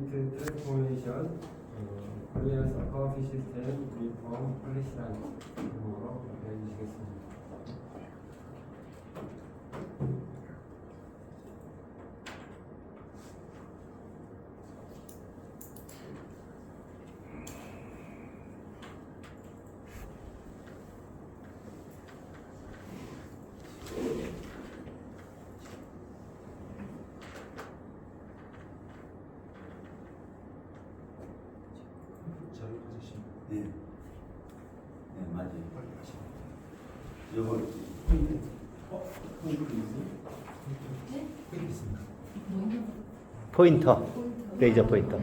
Computer Transformation, Korean Accounting System Reform 클래스라는 제목으로 배워주시겠습니다. 네. 네, 맞아요. 요거 포인터, 레이저 포인터.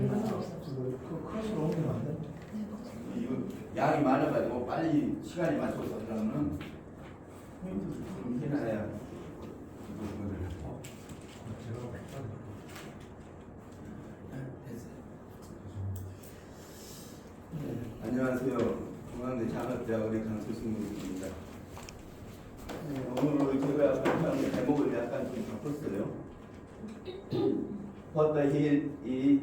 이거 양이 많아가지고 빨리 시간이 맞춰서 하려면 포인트 좀 해놔야 이거를 안녕하세요. 중앙대 장학대학원의 강철승입니다. 오늘 제가 발표하는 제목을 약간 좀 바꿨어요. What the hell is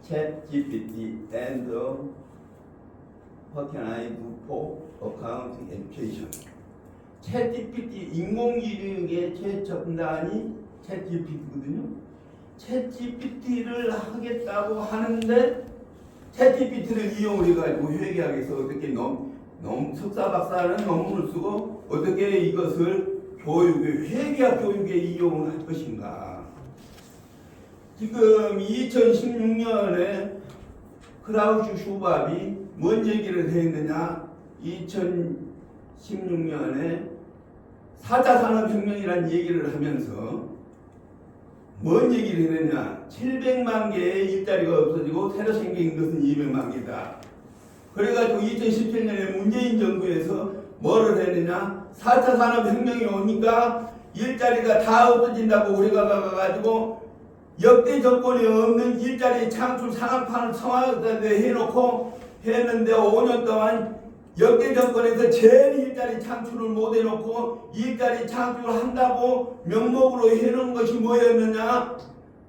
ChatGPT and what can I do for accounting education? ChatGPT 인공지능의 최첨단이 ChatGPT거든요. ChatGPT를 하겠다고 하는데 챗GPT를 이용을 해가지고 회계학에서 어떻게 석사 박사는 논문을 쓰고 어떻게 이것을 교육에 회계학 교육에 이용을 할 것인가. 지금 2016년에 크라우슈 슈밥이 뭔 얘기를 했느냐. 2016년에 4차 산업혁명이라는 얘기를 하면서 뭔 얘기를 했느냐. 700만 개의 일자리가 없어지고 새로 생긴 것은 200만 개다. 그래가지고 2017년에 문재인 정부에서 뭐를 했느냐. 4차 산업혁명이 오니까 일자리가 다 없어진다고 우리가 가가지고 역대 정권이 없는 일자리 창출 상한판을 청와대에 해놓고 했는데 5년 동안 역대 정권에서 제일 일자리 창출을 못 해놓고 일자리 창출을 한다고 명목으로 해놓은 것이 뭐였느냐.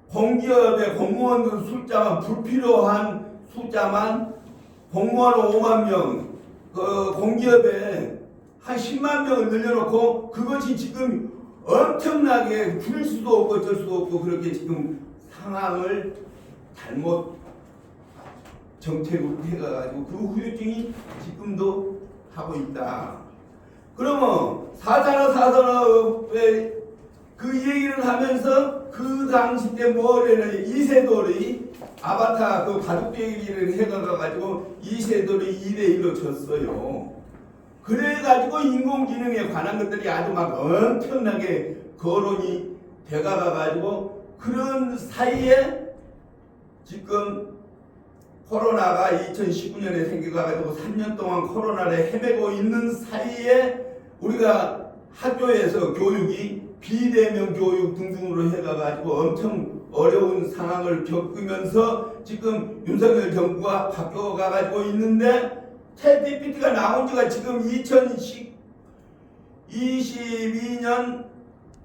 공기업의 공무원들 숫자만 불필요한 숫자만 공무원 5만 명, 공기업에 한 10만 명을 늘려놓고 그것이 지금 엄청나게 줄 수도 없고 어쩔 수도 없고 그렇게 지금 상황을 잘못 정책으로 해가지고 그 후유증이 지금도 하고 있다. 그러면 4산업 4산업의 그 얘기를 하면서 그 당시 때 뭐래는 이세돌이 아바타 그 바둑 얘기를 해가지고 이세돌이 2대1로 졌어요. 그래가지고 인공지능에 관한 것들이 아주 막 엄청나게 거론이 돼가가지고 그런 사이에 지금 코로나가 2019년에 생겨가지고 3년 동안 코로나를 헤매고 있는 사이에 우리가 학교에서 교육이 비대면 교육 등등으로 해가지고 엄청 어려운 상황을 겪으면서 지금 윤석열 정부가 바뀌어가지고 있는데 챗GPT가 나온 지가 지금 2022년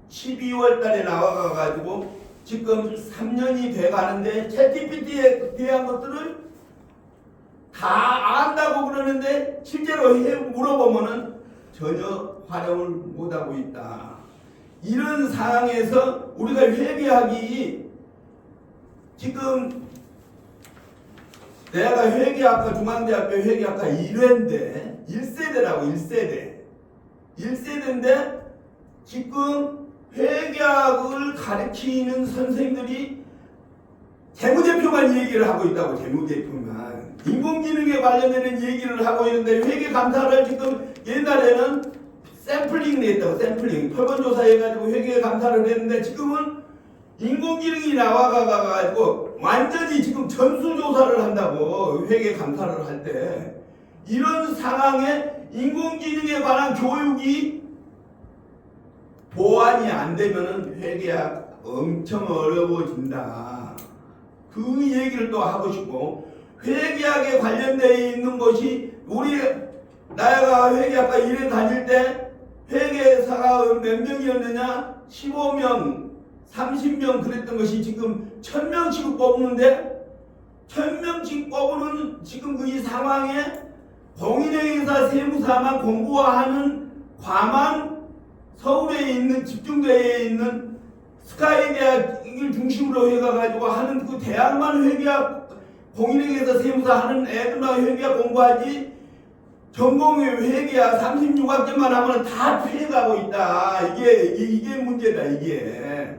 12월 달에 나와가지고 지금 3년이 돼 가는데 챗GPT에 대한 것들을 다 안다고 그러는데 실제로 물어보면은 전혀 활용을 못하고 있다. 이런 상황에서 우리가 회계학이 지금 내가 회계학과 중앙대학교 회계학과 1회인데 1세대라고 1세대인데 지금 회계학을 가르치는 선생님들이 재무제표만 얘기를 하고 있다고. 재무제표만 인공지능에 관련되는 얘기를 하고 있는데 회계감사를 지금 옛날에는 샘플링을 했다고. 샘플링 표본조사 해가지고 회계감사를 했는데 지금은 인공지능이 나와가지고 완전히 지금 전수조사를 한다고. 회계감사를 할 때 이런 상황에 인공지능에 관한 교육이 보완이 안 되면은 회계학 엄청 어려워진다. 그 얘기를 또 하고 싶고, 회계학에 관련되어 있는 것이 나가 회계학과 일에 다닐 때 회계사가 몇 명이었느냐? 15명, 30명 그랬던 것이 지금 1000명씩 뽑는데 1000명씩 뽑는 지금 이 상황에 공인회계사 세무사만 공부하는 과만 서울에 있는 집중대에 있는 스카이 대학을 중심으로 해가지고 하는 그 대학만 회계학 공인회계사 세무사 하는 애들만 회계학 공부하지 전공이 회계학 36학점만 하면 다 피해가고 있다. 이게 문제다 이게.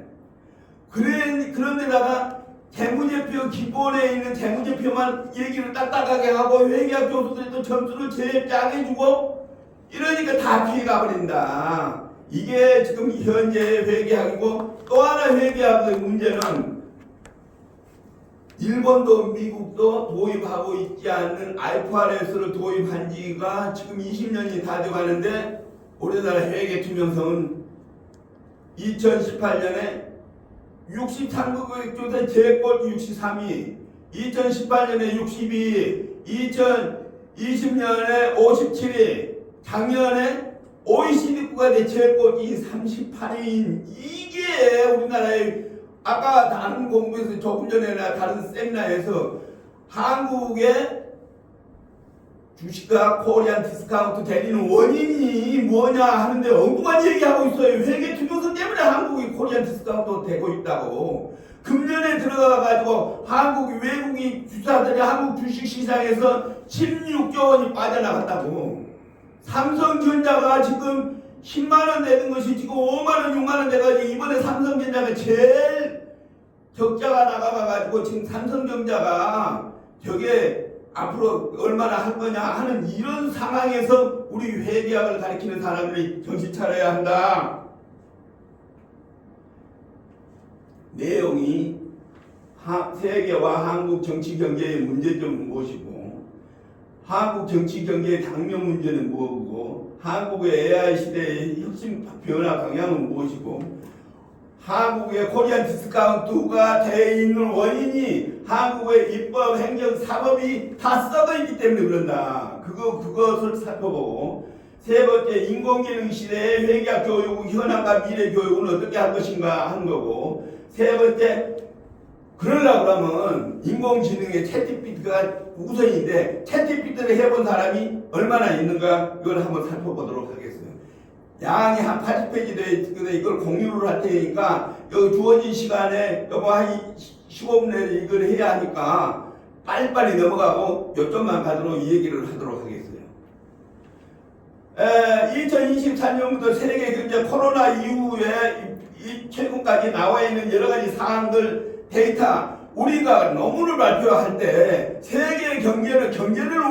그런데다가 재무제표 기본에 있는 재무제표만 얘기를 딱딱하게 하고 회계학 교수들도 점수를 제일 짜게 주고 이러니까 다 피해가 버린다. 이게 지금 현재 회계학이고 또 하나 회계학의 문제는 일본도 미국도 도입하고 있지 않는 IFRS를 도입한 지가 지금 20년이 다 돼가는데 우리나라 회계 투명성은 2018년에 63국 조사 제꼴 63위, 2018년에 62위, 2020년에 57위, 작년에 OECD 국가대 제꼴이 38위인 이게 우리나라의 아까 다른 공부에서 조금 전에나 다른 세미나에서 한국의 주식과 코리안 디스카운트 되리는 원인이 뭐냐 하는데 엉뚱한 얘기하고 있어요. 회계 투명성 때문에 한국이 코리안 디스카운트 되고 있다고. 금년에 들어가가지고 한국이 외국인 주사들이 한국 주식시장에서 16조 원이 빠져나갔다고. 삼성전자가 지금 10만원 되는 것이 지금 5만원 6만원 돼가지고 이번에 삼성전자가 제일 적자가 나가가지고 지금 삼성전자가 저게 앞으로 얼마나 할 거냐 하는 이런 상황에서 우리 회계학을 가르치는 사람들이 정신 차려야 한다. 내용이 세계와 한국 정치 경제의 문제점은 무엇이고 한국 정치 경제의 당면 문제는 무엇이고 한국의 AI 시대의 혁신 변화 방향은 무엇이고 한국의 코리안 디스카운트가 되어 있는 원인이 한국의 입법, 행정, 사법이 다 썩어 있기 때문에 그런다. 그것을 살펴보고 세 번째 인공지능 시대의 회계학 교육 현황과 미래 교육은 어떻게 할 것인가 하는 거고 세 번째 그러려고 그러면 인공지능의 챗GPT가 우선인데 챗GPT를 해본 사람이 얼마나 있는가 이걸 한번 살펴보도록 하겠습니다. 양이 한 80페이지 돼 있거든. 이걸 공유를 할 테니까 여기 주어진 시간에 여보 한 15분 내에 이걸 해야 하니까 빨리빨리 넘어가고 요점만 가도록 이 얘기를 하도록 하겠어요. 2023년부터 세계 경제 코로나 이후에 최근까지 나와 있는 여러 가지 사항들 데이터 우리가 논문을 발표할 때 세계 경제를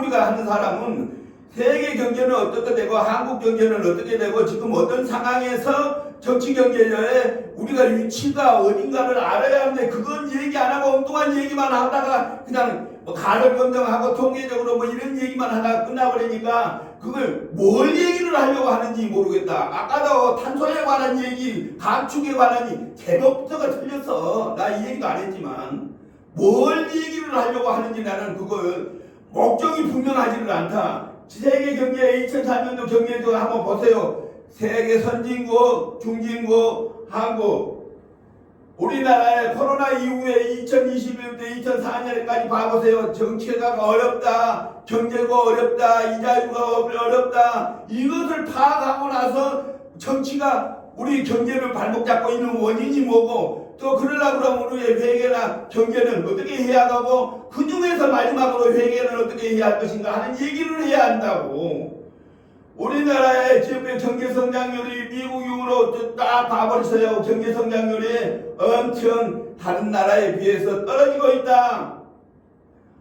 우리가 하는 사람은 세계 경제는 어떻게 되고 한국 경제는 어떻게 되고 지금 어떤 상황에서 정치 경제에 우리가 위치가 어딘가를 알아야 하는데 그건 얘기 안 하고 엉뚱한 얘기만 하다가 그냥 가를 검증하고 통계적으로 뭐 이런 얘기만 하다가 끝나버리니까 그걸 뭘 얘기를 하려고 하는지 모르겠다. 아까도 탄소에 관한 얘기, 감축에 관한 얘기 제목부터가 틀렸어. 나 이 얘기도 안 했지만 뭘 얘기를 하려고 하는지 나는 그걸 목적이 분명하지를 않다. 세계 경제 2004년도 경제도 한번 보세요. 세계 선진국, 중진국, 한국. 우리나라의 코로나 이후에 2021년부터 2004년까지 봐보세요. 정치가 어렵다. 경제가 어렵다. 이자유가 어렵다. 이것을 파악하고 나서 정치가 우리 경제를 발목 잡고 있는 원인이 뭐고 또 그러려고 그러면 우리의 회계나 경제는 어떻게 해야 하고 그 중에서 마지막으로 회계는 어떻게 해야 할 것인가 하는 얘기를 해야 한다고. 우리나라의 지역의 경제성장률이 미국 이후로 딱 봐버리세요. 경제성장률이 엄청 다른 나라에 비해서 떨어지고 있다.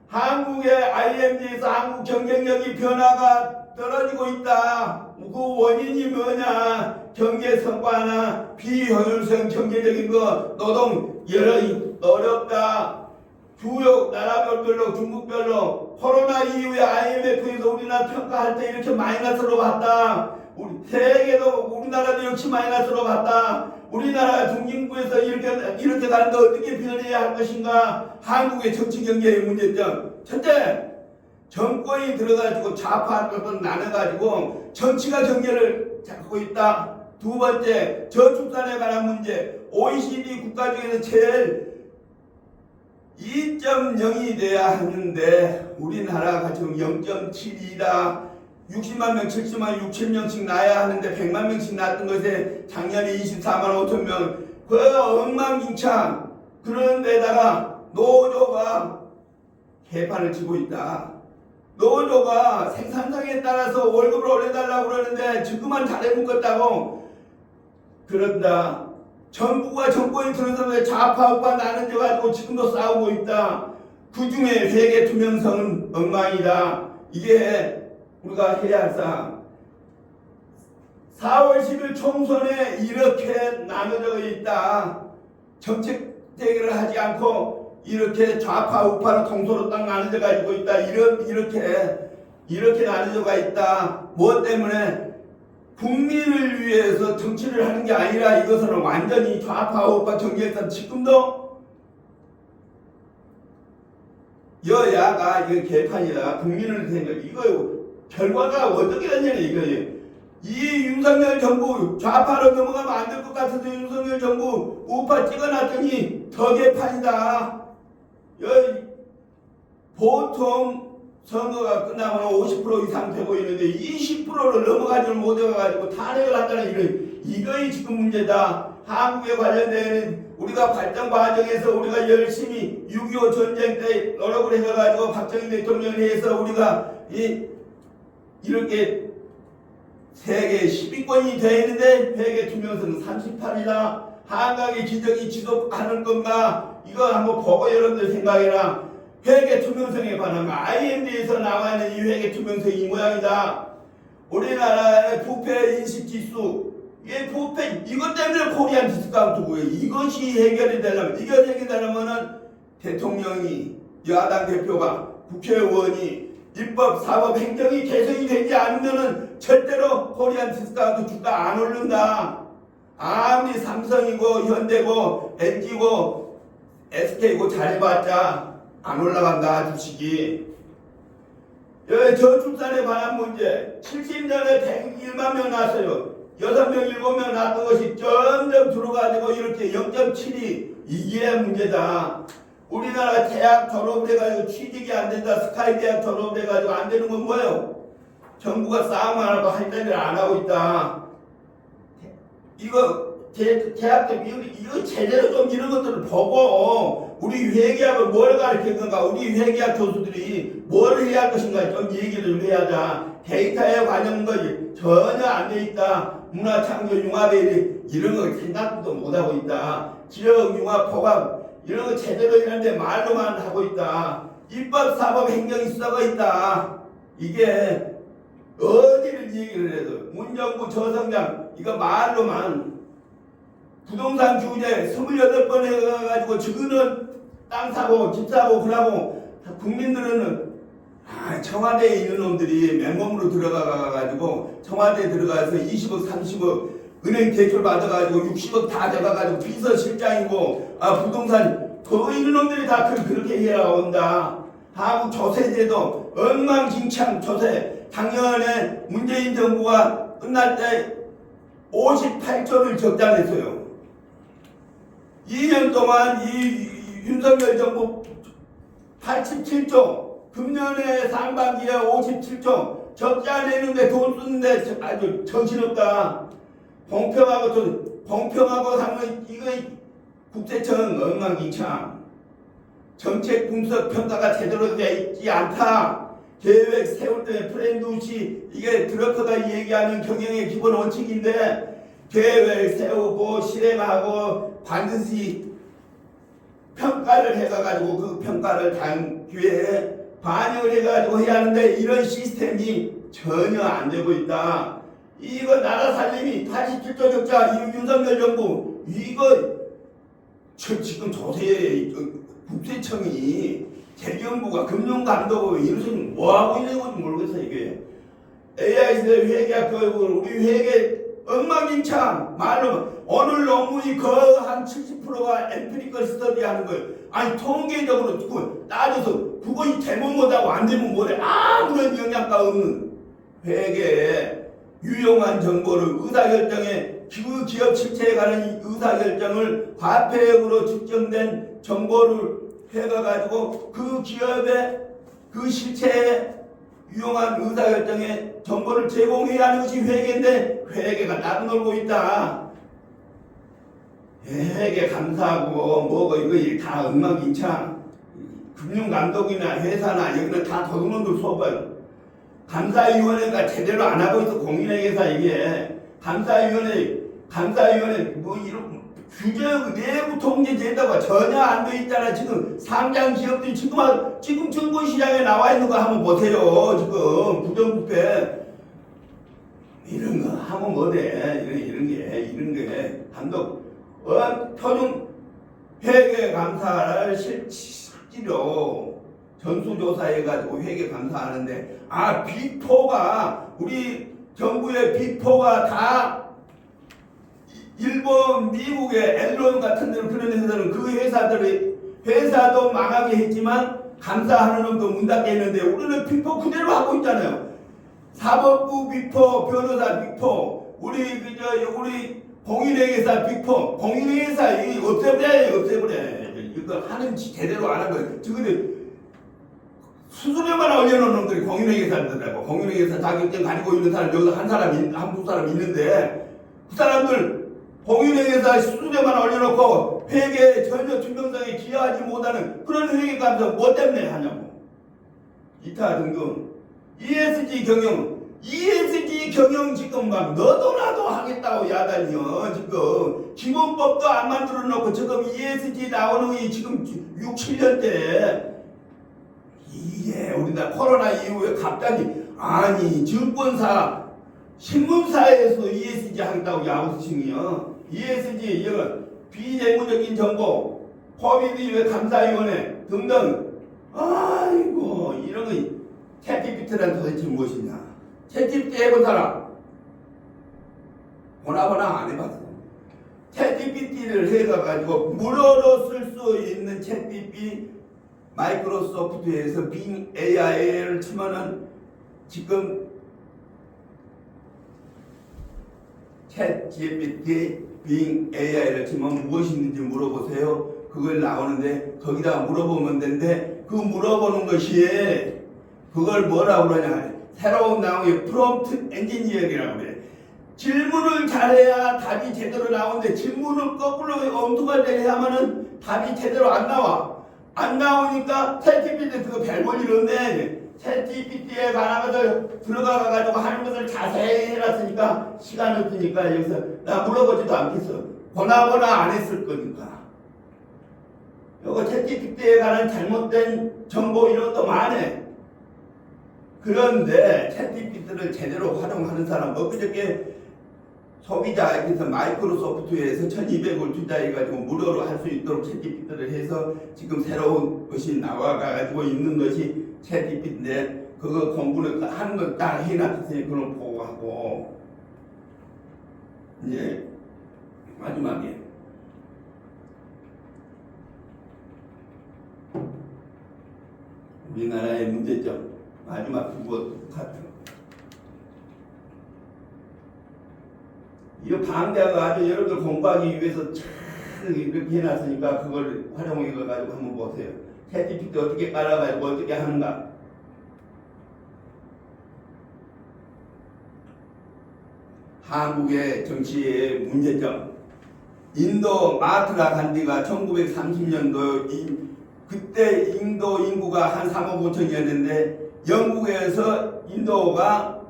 한국의 IMD에서 한국 경쟁력이 변화가 떨어지고 있다. 그 원인이 뭐냐? 경제 성과나 비효율성 경제적인 거, 노동 어렵다. 주요 나라별로 중국별로 코로나 이후에 IMF에서 우리나라 평가할 때 이렇게 마이너스로 봤다. 우리 세계도 우리나라도 역시 마이너스로 봤다. 우리나라 중진국에서 이렇게 가는데 어떻게 변해야 할 것인가? 한국의 정치 경제의 문제점. 첫째, 정권이 들어가지고 좌파 쪽으로 나눠가지고 정치가 경제를 잡고 있다. 두 번째, 저출산에 관한 문제. OECD 국가 중에서 제일 2.0이 돼야 하는데 우리나라가 지금 0.72다. 60만 명, 70만, 6, 7명씩 낳아야 하는데 100만 명씩 낳았던 것에 작년에 24만 5천 명. 그 엉망진창. 그런 데다가 노조가 개판을 치고 있다. 노조가 생산성에 따라서 월급을 올려달라고 그러는데 지금만 잘해 묶었다고 그런다. 정부가 정권이 들어서면 좌파 우파 나눠져 가지고 지금도 싸우고 있다. 그 중에 회계 투명성은 엉망이다. 이게 우리가 해야 할 사항. 4월 10일 총선에 이렇게 나눠져 있다. 정책 대결을 하지 않고 이렇게 좌파 우파로 통솔로 딱 나눠져 가지고 있다. 이렇게 나눠져가 있다. 무엇 때문에? 국민을 위해서 정치를 하는 게 아니라 이것은 완전히 좌파 우파 정계에서 지금도 여야가 이거 개판이다. 국민을 생각 이거 결과가 어떻게 되냐 이거예요. 이 윤석열 정부 좌파로 넘어가면 안 될 것 같아서 윤석열 정부 우파 찍어놨더니 더 개판이다. 보통 선거가 끝나면 50% 이상 되고 있는데 20%를 넘어가지 못해가지고 탄핵을 한다는 이거이 지금 문제다. 한국에 관련된 우리가 발전 과정에서 우리가 열심히 6.25 전쟁 때 노력을 해가지고 박정희 대통령에 의해서 우리가 이렇게 세계 10위권이 되어 있는데 회계 투명성은 38이다. 한강의 기적이 지속하는 건가? 이거 한번 보고 여러분들 생각해라. 회계 투명성에 관한 IMD에서 나와 있는 이 회계 투명성이 이 모양이다. 우리나라의 부패 인식 지수, 이게 부패 이것 때문에 코리안 디스카운트고요. 이것이 해결이 되려면 대통령이 야당 대표가 국회의원이 입법, 사법, 행정이 개선이 되지 않으면은 절대로 코리안 디스카운트 주가 안 오른다. 아무리 삼성이고 현대고 LG고 SK고 잘해봤자 안 올라간다 주식이. 저출산에 관한 문제 70년에 101만 명 낳았어요. 6명 7명 낳았던 것이 점점 들어가지고 이렇게 0.72 이게 문제다. 우리나라 대학 졸업을 해가지고 취직이 안 된다. 스카이 대학 졸업을 해가지고 안 되는 건 뭐예요? 정부가 싸움 안 하고 할 때를 안 하고 있다. 이거 대학들 이거 제대로 좀 이런 것들을 보고 우리 회계학을 뭘 가르칠 건가, 우리 회계학 교수들이 뭘 해야 할 것인가 좀 얘기를 좀 해야자. 데이터에 관련 것이 전혀 안 돼 있다. 문화창조 융합에 이런 거 생각도 못 하고 있다. 지역 융합 포괄 이런 거 제대로 했는데 말로만 하고 있다. 입법 사법 행정이 썩어 있다. 이게 어디를 얘기를 해도 문정부 저성장 이거 말로만 부동산 규제 28번 해가지고 지금은 땅 사고 집 사고 그러고 국민들은 청와대에 있는 놈들이 맨몸으로 들어가가지고 청와대에 들어가서 20억 30억 은행 대출 받아가지고 60억 다 잡아가지고 비서실장이고 부동산 그 있는 놈들이 다 그렇게 해라온다. 한국 조세제도 엉망진창 조세. 작년에 문재인 정부가 끝날 때 58조를 적자냈어요. 2년 동안 이 윤석열 정부 87조, 금년에 상반기에 57조 적자 내는데 돈 쓰는데 아주 정신없다. 공평하고 상은 이거 국세청 엉망진창. 정책 분석 평가가 제대로 되어 있지 않다. 계획 세울 때 프렌두시 이게 드러커가 얘기하는 경영의 기본 원칙인데 계획 세우고 실행하고 반드시 평가를 해가지고 그 평가를 당기회에 반영을 해가지고 해야 하는데 이런 시스템이 전혀 안 되고 있다. 이거 나라 살림이 87조 적자 이 윤석열 정부 이거 지금 조세 국세청이 재경부가 금융감독을 이것이 뭐하고 있는 건지 모르겠어요. 이게 AI 시대 회계학 교육을 우리 회계 엉망진창 말로 오늘 논문이 거의 한 70%가 엠피리컬 스터디 하는 거예요. 아니 통계적으로 따져서 그것이 되면 뭐다고 안 되면 뭐래. 아무런 영향가 없는 회계에 유용한 정보를 의사결정에 그 기업 실체에 관한 의사결정을 과폐역으로 측정된 정보를 해가지고 그 기업의 그 실체에 유용한 의사결정에 정보를 제공해야 하는 것이 회계인데 회계가 나도 놀고 있다. 회계 감사하고 뭐고 이거 다 엉망진창. 금융감독이나 회사나 여기는 다 더듬어들 수업을 감사위원회가 제대로 안 하고 있어. 공인회계사 이게 감사위원회 뭐 이런 규제 내부 통제된다고 전혀 안 돼 있잖아. 지금 상장 기업들이 지금 증권시장에 나와 있는 거 한번 보세요. 지금 부정부패 이런 거 하면 뭐돼? 이런 게 감독 표준 회계 감사를 실질로 전수조사해가지고 회계 감사하는데 빅4가 우리 정부의 빅4가 다 일본, 미국의 앨런 같은 데는 그런 회사들은 그 회사도 망하게 했지만 감사하는 놈도 문 닫게 했는데 우리는 빅4 그대로 하고 있잖아요. 사법부 빅4, 변호사 빅4, 우리 공인회계사 빅4, 공인회계사 이거 없애버려. 이거 하는지 제대로 안 하고 지금 수수료만 올려놓은 놈들이 공인회계사들이라고. 공인회계사 자격증 가지고 있는 사람 여기서 한두 사람 있는데 그 사람들 공인회계사 수수료만 올려놓고 회계에 전혀 투명성에 기여하지 못하는 그런 회계감사 뭐 때문에 하냐고. 이타 등등 ESG 경영 지금 막 너도 나도 하겠다고 야단이요. 지금 기본법도 안 만들어 놓고 지금 ESG 나오는 게 지금 6, 7년째 이게 우리나라 코로나 이후에 갑자기 아니 증권사 신문사에서 ESG 하겠다고 야구스칭이요. ESG 이건 비재무적인 정보 코비드 이후에 감사위원회 등등 아이고 이런 거 챗GPT란 도대체 무엇이냐. 챗GPT 해본 사람 보나 안 해봤어. 챗GPT를 해가지고 무료로 쓸 수 있는 챗GPT 마이크로소프트에서 빙 AI를 치면은 지금 챗GPT 빙 AI를 치면 무엇이 있는지 물어보세요. 그걸 나오는데 거기다 물어보면 되는데 그 물어보는 것이 그걸 뭐라고 그러냐. 새로운 나온 게 프롬프트 엔지니어링이라고 그래. 질문을 잘해야 답이 제대로 나오는데 질문을 거꾸로 엉뚱하게 하면은 답이 제대로 안 나와. 안 나오니까 챗GPT 그거 별 볼 일 없네. 챗GPT에 관한 것을 들어가가지고 하는 것을 자세히 해놨으니까 시간 없으니까 여기서 나 물어보지도 않겠어. 보나 안 했을 거니까. 요거 챗GPT에 관한 잘못된 정보 이런 것도 많네. 그런데 챗GPT를 제대로 활용하는 사람 엊그저께 소비자에서 마이크로소프트에서 1200을 투자해가지고 무료로 할 수 있도록 챗GPT를 해서 지금 새로운 것이 나와가지고 있는 것이 챗GPT인데 그거 공부를 하는 걸 딱 해놨으니 그걸 보고하고 이제 마지막에 우리나라의 문제점 마지막 그거 같은 이 방대가 아주 여러분들 공부하기 위해서 참 이렇게 해놨으니까 그걸 활용해가지고 한번 보세요. 챗GPT 어떻게 깔아가지고 어떻게 하는가. 한국의 정치의 문제점. 인도 마하트마 간디가 1930년도 그때 인도 인구가 한 3억 5천이었는데 영국에서 인도가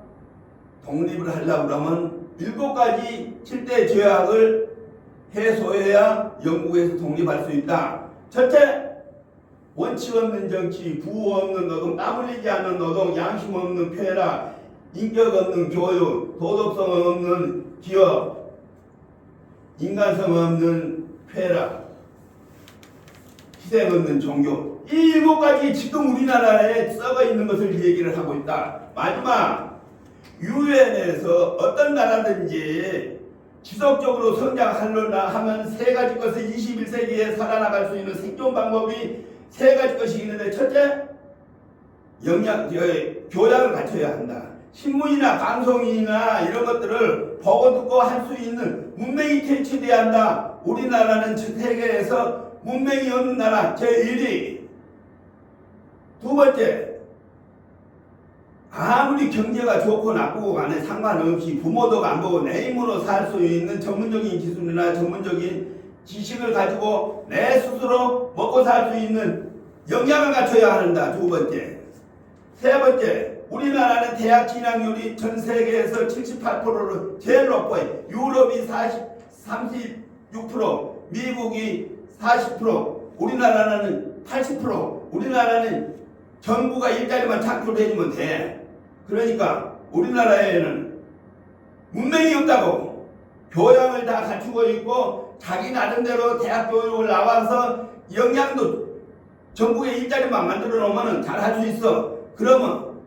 독립을 하려고 그러면 7가지 7대 죄악을 해소해야 영국에서 독립할 수 있다. 첫째, 원칙 없는 정치, 부호 없는 노동, 땀 흘리지 않는 노동, 양심 없는 쾌락, 인격 없는 교육, 도덕성 없는 기업, 인간성 없는 쾌락, 희생 없는 종교. 이 7가지 지금 우리나라에 썩어 있는 것을 얘기를 하고 있다. 마지막, 유엔에서 어떤 나라든지 지속적으로 성장하려나 하면 3가지 것을 21세기에 살아나갈 수 있는 생존 방법이 3가지 것이 있는데 첫째, 교양을 갖춰야 한다. 신문이나 방송이나 이런 것들을 보고 듣고 할 수 있는 문명이 퇴치돼야 한다. 우리나라는 세계에서 문맹이 없는 나라 제1위. 두 번째, 아무리 경제가 좋고 나쁘고 간에 상관없이 부모도 안 보고 내 힘으로 살 수 있는 전문적인 기술이나 전문적인 지식을 가지고 내 스스로 먹고 살 수 있는 역량을 갖춰야 한다. 두 번째. 세 번째, 우리나라는 대학 진학률이 전 세계에서 78%로 제일 높아요. 유럽이 36%, 미국이 40%, 우리나라는 80%. 우리나라는 정부가 일자리만 창출해주면 돼. 그러니까 우리나라에는 문맹이 없다고. 교양을 다 갖추고 있고 자기 나름대로 대학 교육을 나와서 역량도 전국에 일자리만 만들어 놓으면 잘할 수 있어. 그러면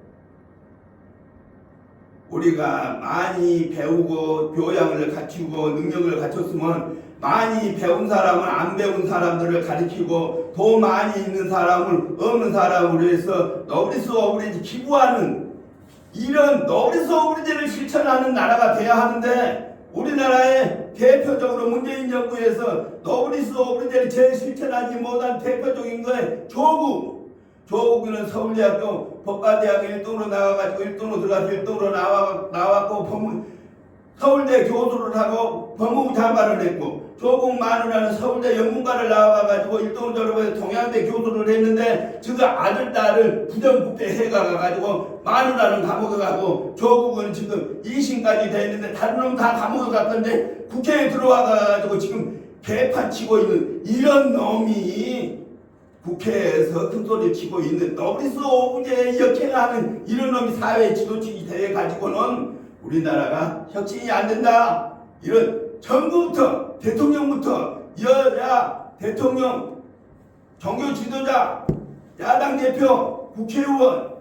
우리가 많이 배우고 교양을 갖추고 능력을 갖췄으면 많이 배운 사람은 안 배운 사람들을 가르치고 돈 많이 있는 사람을 없는 사람으로 해서 너브리스 어브리지 기부하는 이런 너브리스 어브리지를 실천하는 나라가 돼야 하는데 우리나라의 대표적으로 문재인 정부에서 너브리스 어브리지를 제일 실천하지 못한 대표적인 거에 조국은 서울대학교 법과대학교 1등으로 나와가지고 1등으로 들어가서 1등으로 나왔고 서울대 교수를 하고 법무부 장관을 했고 조국 마누라는 서울대 영문과를 나와가지고 1등으로 졸업해서 동양대 교수를 했는데 지금 아들 딸을 부정부패 해가가지고 마누라는 감옥에 가고 조국은 지금 2심까지 돼 있는데 다른 놈 다 감옥에 갔던데 국회에 들어와가지고 지금 개판 치고 있는 이런 놈이 국회에서 큰소리 치고 있는 너브리스 오브제에 역행하는 이런 놈이 사회 지도층이 돼가지고는 우리나라가 혁신이 안 된다. 이런 정부부터 대통령부터 여야 대통령 종교 지도자 야당 대표 국회의원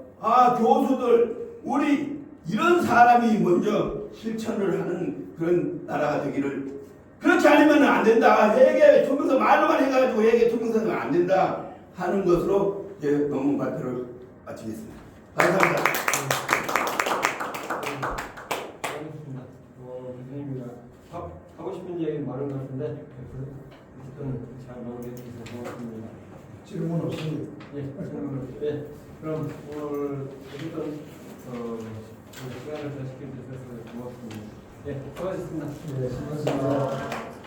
교수들 우리 이런 사람이 먼저 실천을 하는 그런 나라가 되기를 그렇지 않으면 안 된다. 회계 총명서 말로만 해가지고 회계 총명서는 안 된다 하는 것으로 이제 논문 발표를 마치겠습니다. 감사합니다. 알겠습니다. 교수님이 하고 싶은 이야기 많은 것 같은데 어쨌든 잘 마무리해 주셔서 고맙습니다. 질문 없습니다. 예, 예. 그럼 오늘 어쨌든 시간을 더 시켜주셔서 고맙습니다. 예, 수고하셨습니다. 네, 수고하셨습니다.